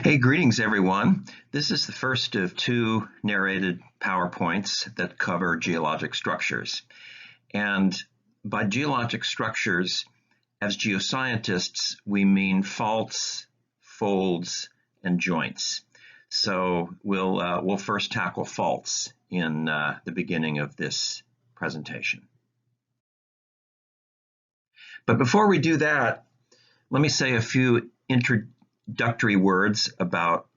Hey, greetings everyone. This is the first of two narrated PowerPoints that cover geologic structures. And by geologic structures, as geoscientists, we mean faults, folds, and joints. So we'll first tackle faults in the beginning of this presentation. But before we do that, let me say a few introductory words about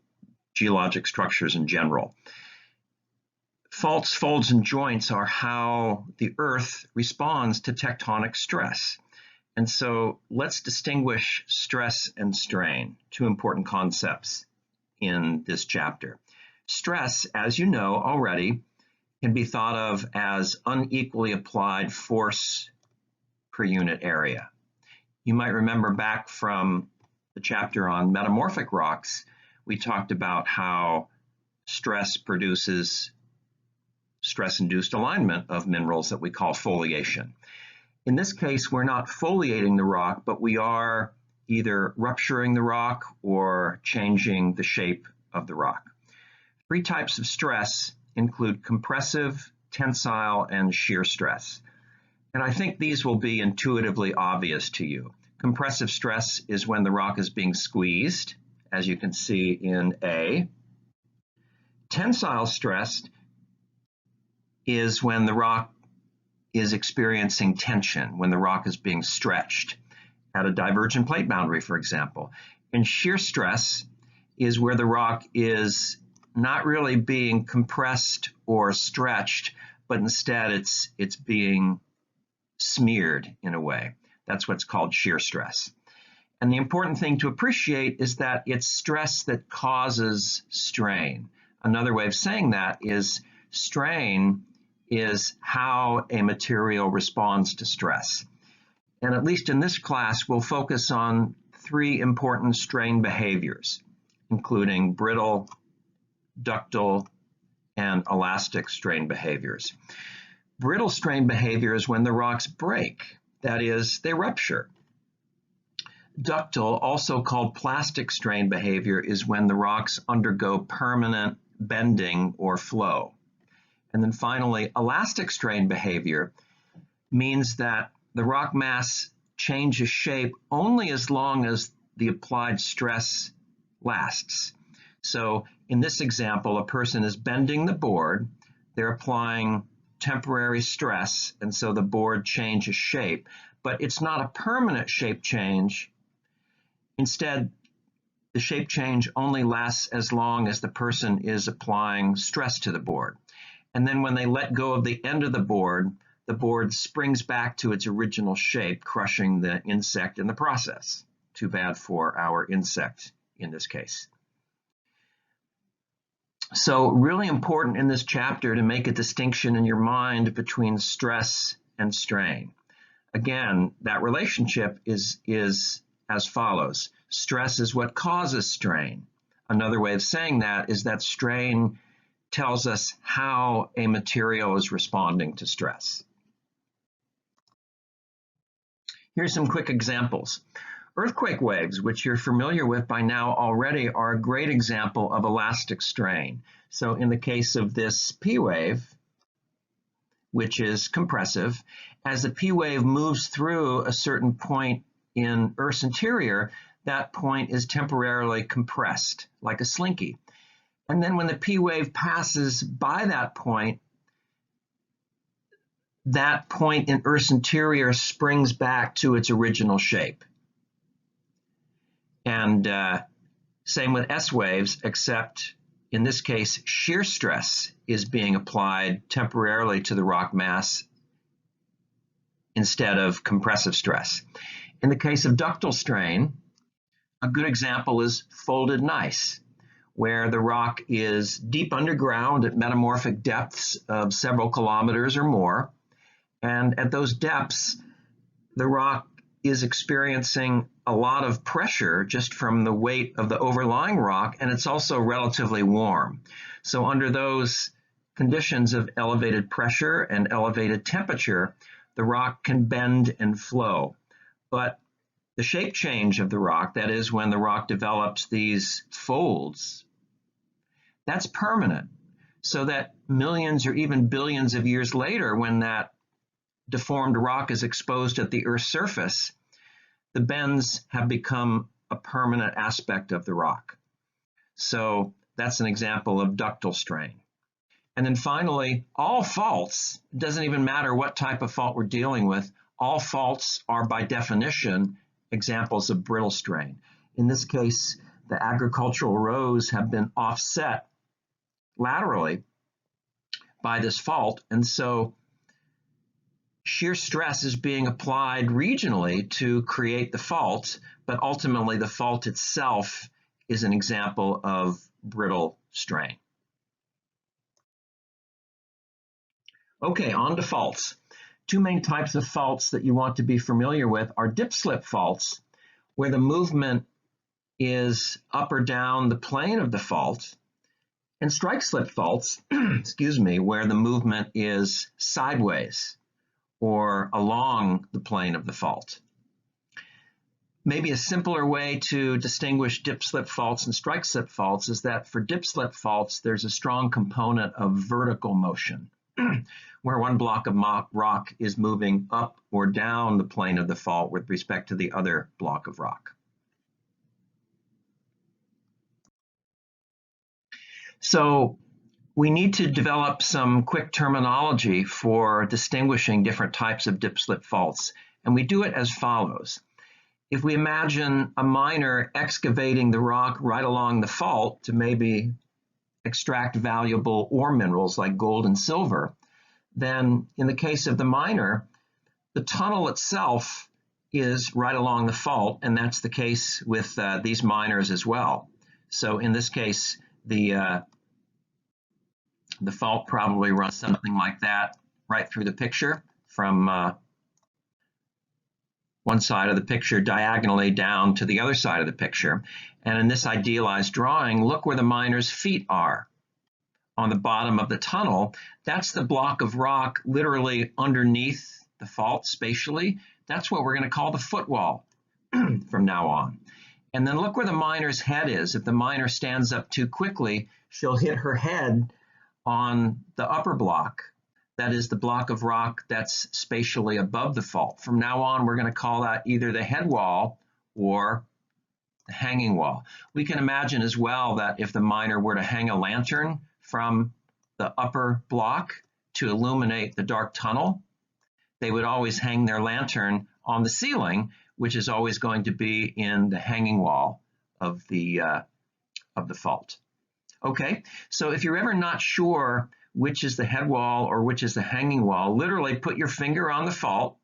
geologic structures in general. Faults, folds, and joints are how the Earth responds to tectonic stress. And so let's distinguish stress and strain, two important concepts in this chapter. Stress, as you know already, can be thought of as unequally applied force per unit area. You might remember back from the chapter on metamorphic rocks, we talked about how stress produces stress-induced alignment of minerals that we call foliation. In this case, we're not foliating the rock, but we are either rupturing the rock or changing the shape of the rock. Three types of stress include compressive, tensile, and shear stress. And I think these will be intuitively obvious to you. Compressive stress is when the rock is being squeezed, as you can see in A. Tensile stress is when the rock is experiencing tension, when the rock is being stretched at a divergent plate boundary, for example. And shear stress is where the rock is not really being compressed or stretched, but instead it's being smeared in a way. That's what's called shear stress. And the important thing to appreciate is that it's stress that causes strain. Another way of saying that is strain is how a material responds to stress. And at least in this class, we'll focus on three important strain behaviors, including brittle, ductile, and elastic strain behaviors. Brittle strain behavior is when the rocks break. That is, they rupture. Ductile, also called plastic strain behavior, is when the rocks undergo permanent bending or flow. And then finally, elastic strain behavior means that the rock mass changes shape only as long as the applied stress lasts. So in this example, a person is bending the board, they're applying temporary stress, and so the board changes shape, but it's not a permanent shape change. Instead, the shape change only lasts as long as the person is applying stress to the board. And then when they let go of the end of the board springs back to its original shape, crushing the insect in the process. Too bad for our insect in this case. So really important in this chapter to make a distinction in your mind between stress and strain. Again, that relationship is as follows. Stress is what causes strain. Another way of saying that is that strain tells us how a material is responding to stress. Here's some quick examples. Earthquake waves, which you're familiar with by now already, are a great example of elastic strain. So in the case of this P wave, which is compressive, as the P wave moves through a certain point in Earth's interior, that point is temporarily compressed, like a slinky. And then when the P wave passes by that point in Earth's interior springs back to its original shape. And same with S waves, except in this case, shear stress is being applied temporarily to the rock mass instead of compressive stress. In the case of ductile strain, a good example is folded gneiss, where the rock is deep underground at metamorphic depths of several kilometers or more. And at those depths, the rock is experiencing a lot of pressure just from the weight of the overlying rock, and it's also relatively warm. So under those conditions of elevated pressure and elevated temperature, the rock can bend and flow. But The shape change of the rock, that is when the rock develops these folds, that's permanent. So that millions or even billions of years later, when that deformed rock is exposed at the Earth's surface, the bends have become a permanent aspect of the rock. So that's an example of ductile strain. And then finally, all faults, it doesn't even matter what type of fault we're dealing with, all faults are by definition examples of brittle strain. In this case, the agricultural rows have been offset laterally by this fault, and so shear stress is being applied regionally to create the fault, but ultimately the fault itself is an example of brittle strain. Okay, on to faults. Two main types of faults that you want to be familiar with are dip-slip faults, where the movement is up or down the plane of the fault, and strike-slip faults, excuse me, where the movement is sideways or along the plane of the fault. Maybe a simpler way to distinguish dip-slip faults and strike-slip faults is that for dip-slip faults, there's a strong component of vertical motion, where one block of rock is moving up or down the plane of the fault with respect to the other block of rock. So we need to develop some quick terminology for distinguishing different types of dip-slip faults, and we do it as follows. If we imagine a miner excavating the rock right along the fault to maybe extract valuable ore minerals like gold and silver, then in the case of the miner, the tunnel itself is right along the fault, and that's the case with these miners as well. So in this case, the fault probably runs something like that right through the picture from one side of the picture diagonally down to the other side of the picture. And in this idealized drawing, look where the miner's feet are. On the bottom of the tunnel, that's the block of rock literally underneath the fault spatially. That's what we're going to call the footwall from now on. And then look where the miner's head is. If the miner stands up too quickly, she'll hit her head on the upper block. That is the block of rock that's spatially above the fault. From now on, we're going to call that either the head wall or the hanging wall. We can imagine as well that if the miner were to hang a lantern from the upper block to illuminate the dark tunnel, they would always hang their lantern on the ceiling, which is always going to be in the hanging wall of the fault. Okay, so if you're ever not sure which is the head wall or which is the hanging wall, literally put your finger on the fault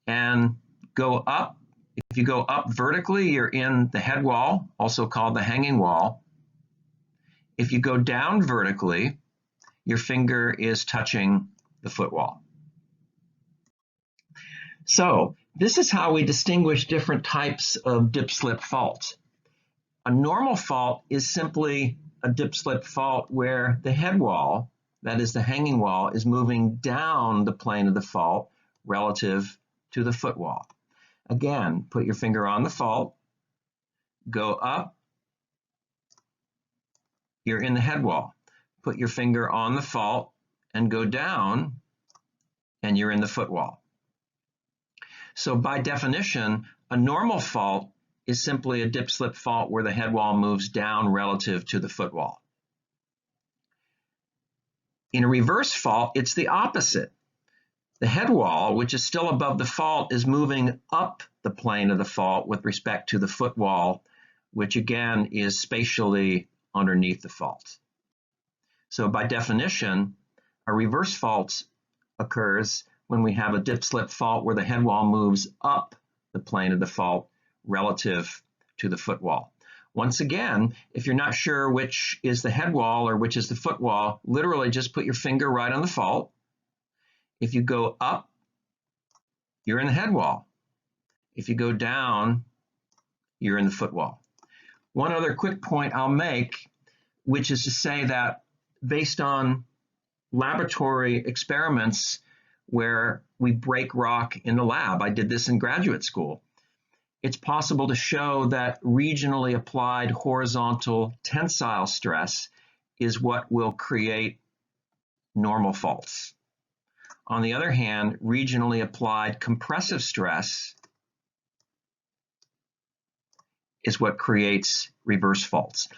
and go up. If you go up vertically, you're in the head wall, also called the hanging wall. If you go down vertically, your finger is touching the footwall. So this is how we distinguish different types of dip-slip faults. A normal fault is simply a dip-slip fault where the head wall, that is the hanging wall, is moving down the plane of the fault relative to the footwall. Again, put your finger on the fault, go up, you're in the head wall. Put your finger on the fault and go down, and you're in the footwall. So by definition, a normal fault is simply a dip-slip fault where the head wall moves down relative to the footwall. In a reverse fault, it's the opposite. The head wall, which is still above the fault, is moving up the plane of the fault with respect to the footwall, which again is spatially underneath the fault. So by definition, a reverse fault occurs when we have a dip-slip fault where the head wall moves up the plane of the fault relative to the footwall. Once again, if you're not sure which is the head wall or which is the footwall, literally just put your finger right on the fault. If you go up, you're in the head wall. If you go down, you're in the footwall. One other quick point I'll make, which is to say that based on laboratory experiments, where we break rock in the lab. I did this in graduate school. It's possible to show that regionally applied horizontal tensile stress is what will create normal faults. On the other hand, regionally applied compressive stress is what creates reverse faults.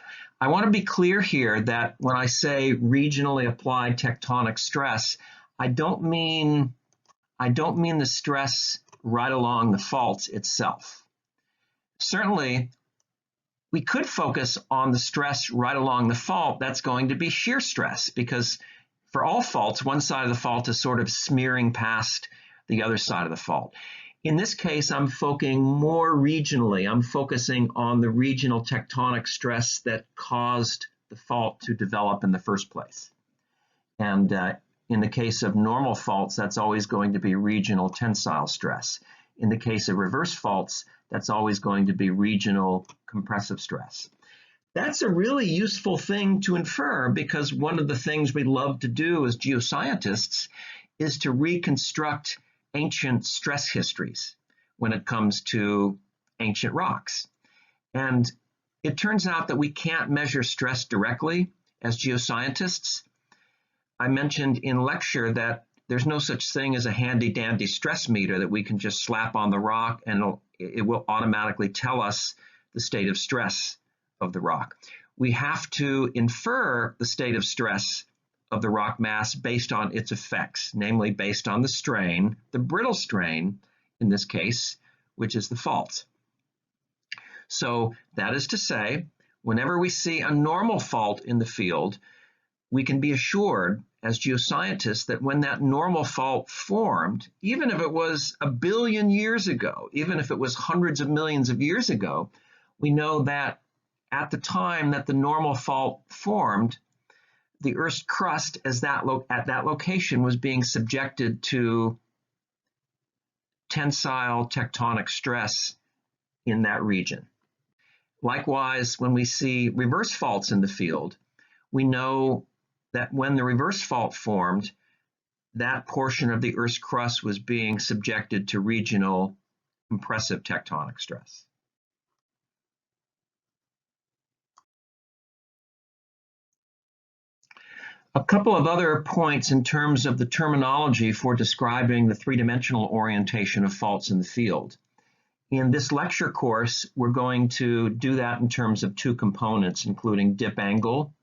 I want to be clear here that when I say regionally applied tectonic stress, I don't mean the stress right along the fault itself. Certainly, we could focus on the stress right along the fault. That's going to be shear stress, because for all faults, one side of the fault is sort of smearing past the other side of the fault. In this case, I'm focusing more regionally. I'm focusing on the regional tectonic stress that caused the fault to develop in the first place. And in the case of normal faults, that's always going to be regional tensile stress. In the case of reverse faults, that's always going to be regional compressive stress. That's a really useful thing to infer, because one of the things we love to do as geoscientists is to reconstruct ancient stress histories when it comes to ancient rocks. And it turns out that we can't measure stress directly as geoscientists. I mentioned in lecture that there's no such thing as a handy-dandy stress meter that we can just slap on the rock and it will automatically tell us the state of stress of the rock. We have to infer the state of stress of the rock mass based on its effects, namely based on the strain, the brittle strain in this case, which is the fault. So that is to say, whenever we see a normal fault in the field, we can be assured as geoscientists that when that normal fault formed, even if it was 1 billion years ago, even if it was hundreds of millions of years ago, we know that at the time that the normal fault formed, the Earth's crust at that location was being subjected to tensile tectonic stress in that region. Likewise, when we see reverse faults in the field, we know that when the reverse fault formed, that portion of the Earth's crust was being subjected to regional compressive tectonic stress. A couple of other points in terms of the terminology for describing the three-dimensional orientation of faults in the field. In this lecture course, we're going to do that in terms of two components, including dip angle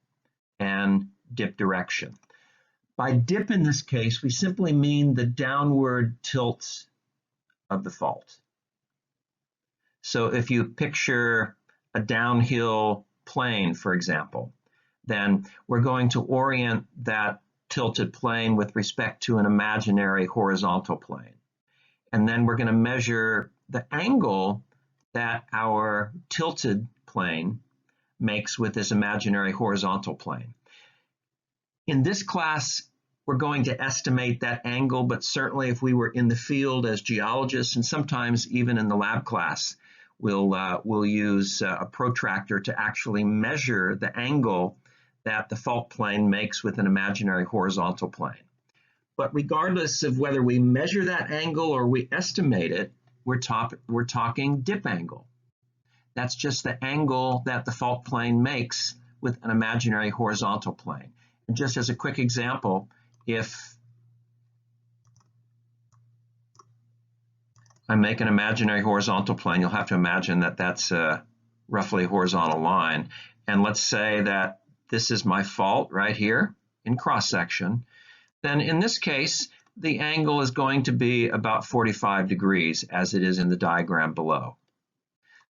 and dip direction. By dip in this case, we simply mean the downward tilt of the fault. So if you picture a downhill plane, for example, then we're going to orient that tilted plane with respect to an imaginary horizontal plane. And then we're going to measure the angle that our tilted plane makes with this imaginary horizontal plane. In this class, we're going to estimate that angle, but certainly if we were in the field as geologists, and sometimes even in the lab class, we'll use a protractor to actually measure the angle that the fault plane makes with an imaginary horizontal plane. But regardless of whether we measure that angle or we estimate it, we're talking dip angle. That's just the angle that the fault plane makes with an imaginary horizontal plane. And just as a quick example, if I make an imaginary horizontal plane, you'll have to imagine that that's roughly a horizontal line. And let's say that this is my fault right here in cross-section. Then in this case, the angle is going to be about 45 degrees as it is in the diagram below.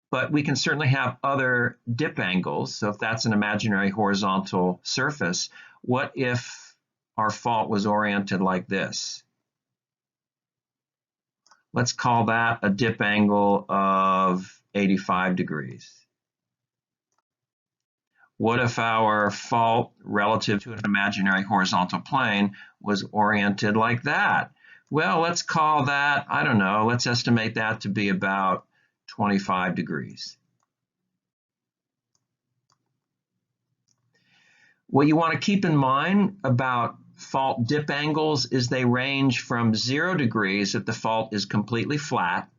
But we can certainly have other dip angles. So if that's an imaginary horizontal surface, what if our fault was oriented like this? Let's call that a dip angle of 85 degrees. What if our fault relative to an imaginary horizontal plane was oriented like that? Well, let's call that, I don't know, let's estimate that to be about 25 degrees. What you want to keep in mind about fault dip angles is they range from 0 degrees if the fault is completely flat.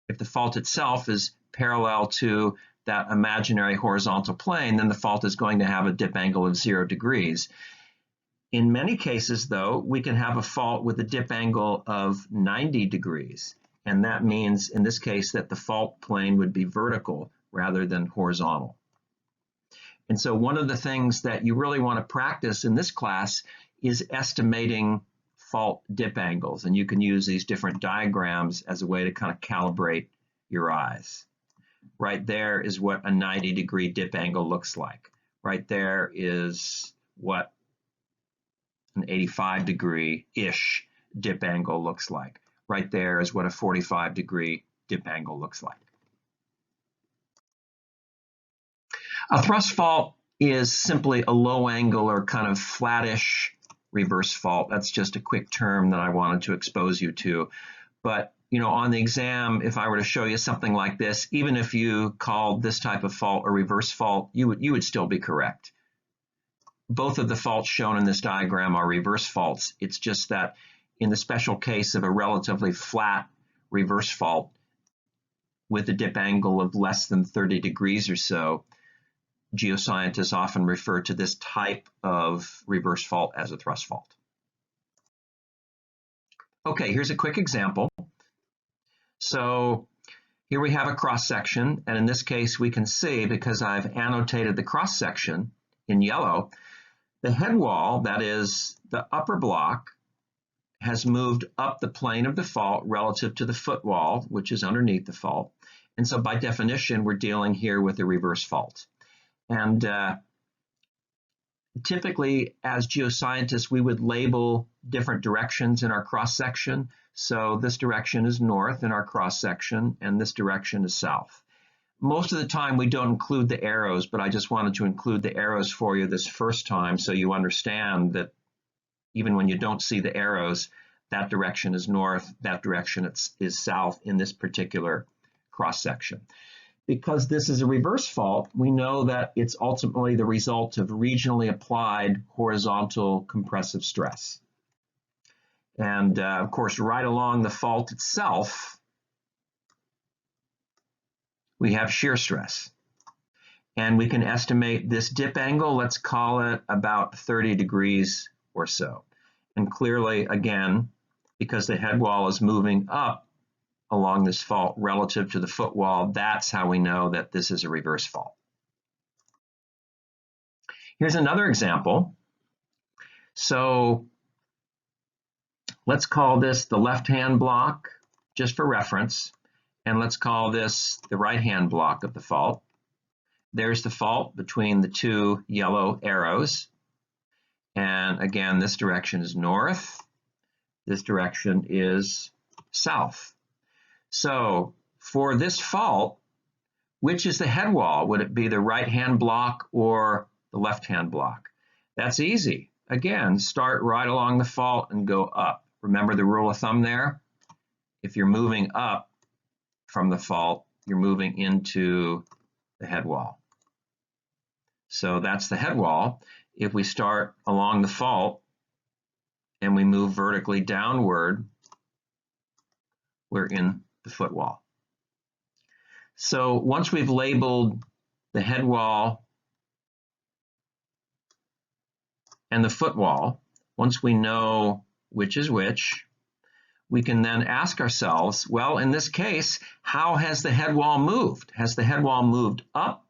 If the fault itself is parallel to that imaginary horizontal plane, then the fault is going to have a dip angle of 0 degrees. In many cases, though, we can have a fault with a dip angle of 90 degrees. And that means, in this case, that the fault plane would be vertical rather than horizontal. And so one of the things that you really want to practice in this class is estimating fault dip angles. And you can use these different diagrams as a way to kind of calibrate your eyes. Right there is what a 90-degree dip angle looks like. Right there is what an 85-degree-ish dip angle looks like. Right there is what a 45-degree dip angle looks like. A thrust fault is simply a low angle or kind of flattish reverse fault. That's just a quick term that I wanted to expose you to. But on the exam, if I were to show you something like this, even if you called this type of fault a reverse fault, you would still be correct. Both of the faults shown in this diagram are reverse faults. It's just that in the special case of a relatively flat reverse fault with a dip angle of less than 30 degrees or so, geoscientists often refer to this type of reverse fault as a thrust fault. Okay, here's a quick example. So here we have a cross-section, and in this case we can see, because I've annotated the cross-section in yellow, the head wall, that is the upper block, has moved up the plane of the fault relative to the footwall, which is underneath the fault. And so by definition, we're dealing here with a reverse fault. And typically, as geoscientists, we would label different directions in our cross-section. So this direction is north in our cross-section, and this direction is south. Most of the time, we don't include the arrows, but I just wanted to include the arrows for you this first time so you understand that even when you don't see the arrows, that direction is north, that direction is south in this particular cross-section. Because this is a reverse fault, we know that it's ultimately the result of regionally applied horizontal compressive stress. And of course, right along the fault itself, we have shear stress. And we can estimate this dip angle, let's call it about 30 degrees or so. And clearly, again, because the head wall is moving up along this fault relative to the footwall, that's how we know that this is a reverse fault. Here's another example. So let's call this the left-hand block, just for reference, and let's call this the right-hand block of the fault. There's the fault between the two yellow arrows. And again, this direction is north. This direction is south. So for this fault, which is the head wall? Would it be the right-hand block or the left-hand block? That's easy. Again, start right along the fault and go up. Remember the rule of thumb there? If you're moving up from the fault, you're moving into the head wall. So that's the head wall. If we start along the fault and we move vertically downward, we're in the footwall. So once we've labeled the head wall and the footwall, once we know which is which, we can then ask ourselves, well, in this case, how has the head wall moved? Has the head wall moved up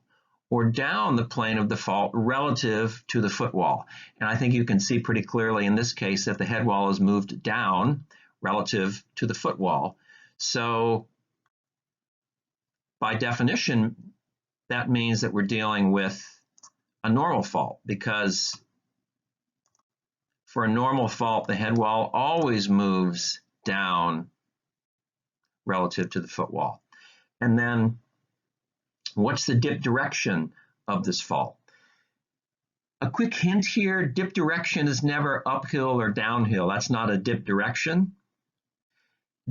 or down the plane of the fault relative to the footwall? And I think you can see pretty clearly in this case that the head wall has moved down relative to the footwall. So by definition, that means that we're dealing with a normal fault, because for a normal fault, the head wall always moves down relative to the footwall. And then what's the dip direction of this fault? A quick hint here, dip direction is never uphill or downhill. That's not a dip direction.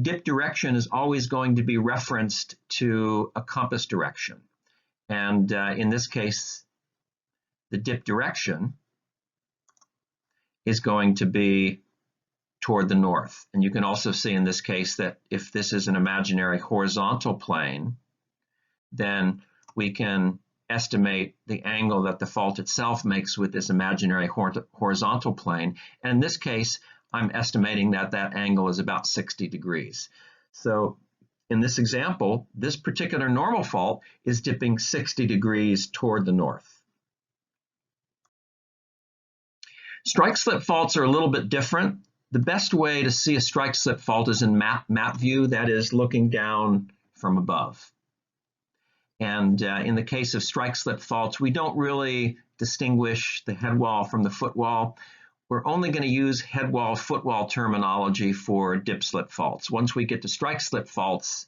Dip direction is always going to be referenced to a compass direction. And in this case, the dip direction is going to be toward the north. And you can also see in this case that if this is an imaginary horizontal plane, then we can estimate the angle that the fault itself makes with this imaginary horizontal plane. And in this case, I'm estimating that that angle is about 60 degrees. So in this example, this particular normal fault is dipping 60 degrees toward the north. Strike-slip faults are a little bit different. The best way to see a strike-slip fault is in map view, that is looking down from above. And in the case of strike-slip faults, we don't really distinguish the head wall from the footwall. We're only going to use head wall, footwall terminology for dip-slip faults. Once we get to strike-slip faults,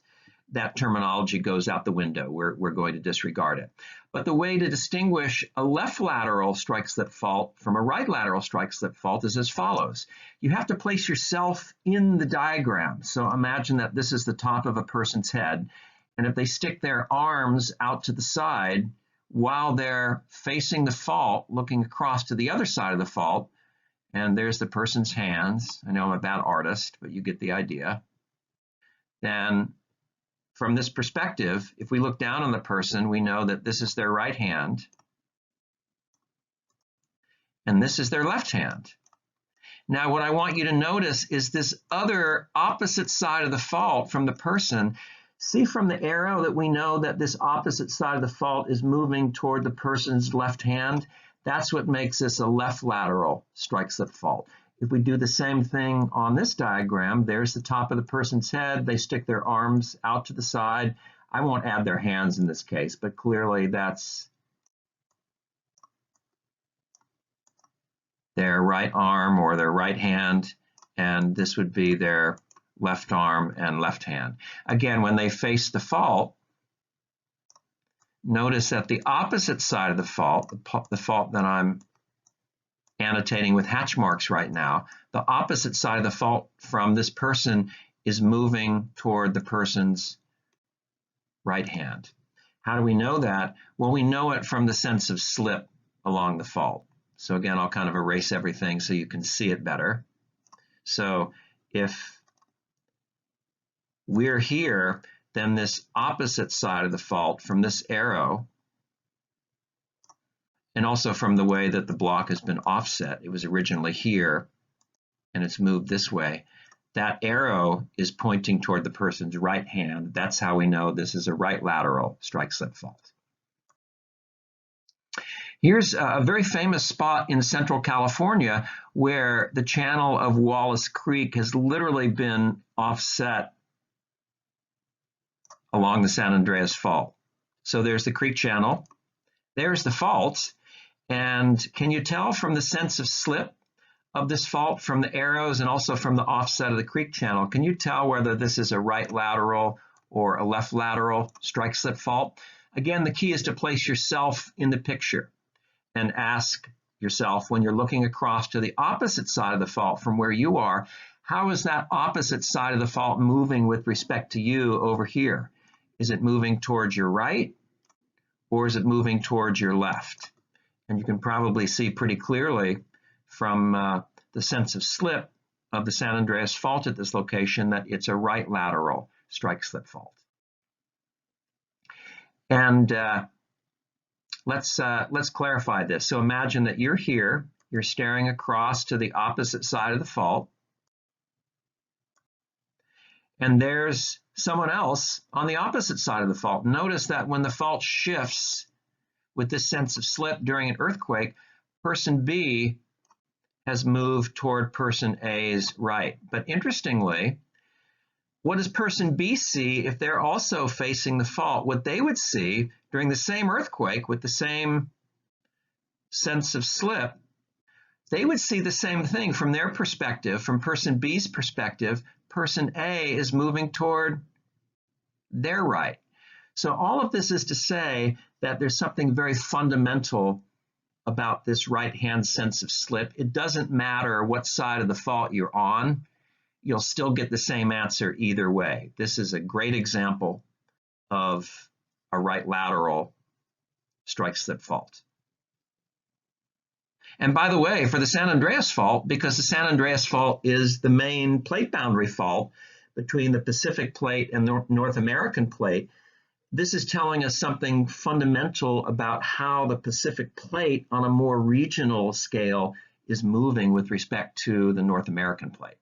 that terminology goes out the window. We're going to disregard it. But the way to distinguish a left lateral strike-slip fault from a right lateral strike-slip fault is as follows. You have to place yourself in the diagram. So imagine that this is the top of a person's head. And if they stick their arms out to the side while they're facing the fault, looking across to the other side of the fault, and there's the person's hands. I know I'm a bad artist, but you get the idea. Then from this perspective, if we look down on the person, we know that this is their right hand and this is their left hand. Now, what I want you to notice is this other opposite side of the fault from the person. See from the arrow that we know that this opposite side of the fault is moving toward the person's left hand. That's what makes this a left lateral strike-slip fault. If we do the same thing on this diagram, there's the top of the person's head. They stick their arms out to the side. I won't add their hands in this case, but clearly that's their right arm or their right hand, and this would be their left arm and left hand. Again, when they face the fault, notice that the opposite side of the fault that I'm annotating with hatch marks right now, the opposite side of the fault from this person is moving toward the person's right hand. How do we know that? Well, we know it from the sense of slip along the fault. So again, I'll kind of erase everything so you can see it better. So if we're here, then this opposite side of the fault from this arrow, and also from the way that the block has been offset, it was originally here and it's moved this way, that arrow is pointing toward the person's right hand. That's how we know this is a right lateral strike-slip fault. Here's a very famous spot in Central California where the channel of Wallace Creek has literally been offset along the San Andreas Fault. So there's the creek channel, there's the fault, and can you tell from the sense of slip of this fault from the arrows and also from the offset of the creek channel, can you tell whether this is a right lateral or a left lateral strike-slip fault? Again, the key is to place yourself in the picture and ask yourself, when you're looking across to the opposite side of the fault from where you are, how is that opposite side of the fault moving with respect to you over here? Is it moving towards your right or is it moving towards your left? And you can probably see pretty clearly from the sense of slip of the San Andreas Fault at this location that it's a right lateral strike-slip fault. And let's clarify this. So imagine that you're here, you're staring across to the opposite side of the fault, and there's someone else on the opposite side of the fault. Notice that when the fault shifts with this sense of slip during an earthquake, person B has moved toward person A's right. But interestingly, what does person B see if they're also facing the fault? What they would see during the same earthquake with the same sense of slip, they would see the same thing from their perspective. From person B's perspective, person A is moving toward their right. So all of this is to say that there's something very fundamental about this right-hand sense of slip. It doesn't matter what side of the fault you're on, you'll still get the same answer either way. This is a great example of a right lateral strike-slip fault. And by the way, for the San Andreas Fault, because the San Andreas Fault is the main plate boundary fault between the Pacific Plate and the North American Plate, this is telling us something fundamental about how the Pacific Plate on a more regional scale is moving with respect to the North American Plate.